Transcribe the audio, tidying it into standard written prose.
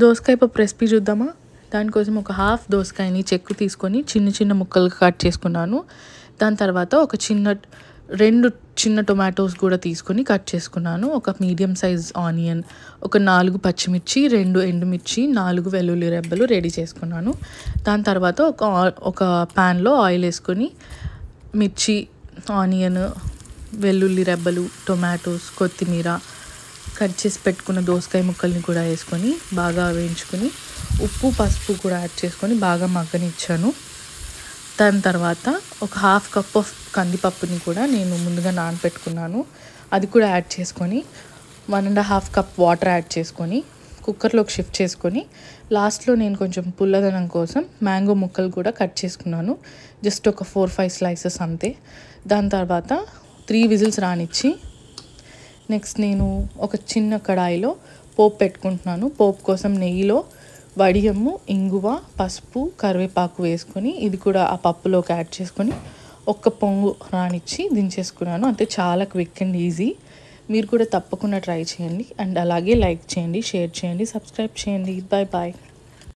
దోసకాయ పప్పు రెసిపీ చూద్దామా? దానికోసం ఒక హాఫ్ దోసకాయని చెక్కు తీసుకొని చిన్న చిన్న ముక్కలుగా కట్ చేసుకున్నాను. దాని తర్వాత రెండు చిన్న టొమాటోస్ కూడా తీసుకొని కట్ చేసుకున్నాను. ఒక మీడియం సైజ్ ఆనియన్, ఒక 4 పచ్చిమిర్చి, 2 ఎండుమిర్చి, 4 వెల్లుల్లి రెబ్బలు రెడీ చేసుకున్నాను. దాని తర్వాత ఒక ప్యాన్లో ఆయిల్ వేసుకొని మిర్చి, ఆనియన్, వెల్లుల్లి రెబ్బలు, టొమాటోస్, కొత్తిమీర, కట్ చేసి పెట్టుకున్న దోసకాయ ముక్కల్ని కూడా వేసుకొని బాగా వేయించుకొని ఉప్పు, పసుపు కూడా యాడ్ చేసుకొని బాగా మగ్గనిచ్చాను. దాని తర్వాత ఒక హాఫ్ కప్ ఆఫ్ కందిపప్పుని కూడా నేను ముందుగా నానబెట్టుకున్నాను. అది కూడా యాడ్ చేసుకొని 1.5 కప్ వాటర్ యాడ్ చేసుకొని కుక్కర్లోకి షిఫ్ట్ చేసుకొని లాస్ట్లో నేను కొంచెం పుల్లదనం కోసం మ్యాంగో ముక్కలు కూడా కట్ చేసుకున్నాను. జస్ట్ ఒక 4-5 స్లైసెస్ అంతే. దాని తర్వాత 3 విజిల్స్ రానిచ్చి నెక్స్ట్ నేను ఒక చిన్న కడాయిలో పోపు పెట్టుకుంటున్నాను. పోపు కోసం నెయ్యిలో వడియము, ఇంగువ, పసుపు, కరివేపాకు వేసుకొని ఇది కూడా ఆ పప్పులోకి యాడ్ చేసుకొని ఒక్క పొంగు రానిచ్చి దించేసుకున్నాను. అంటే చాలా క్విక్ అండ్ ఈజీ. మీరు కూడా తప్పకుండా ట్రై చేయండి. అండ్ అలాగే లైక్ చేయండి, షేర్ చేయండి, సబ్స్క్రైబ్ చేయండి. Bye bye.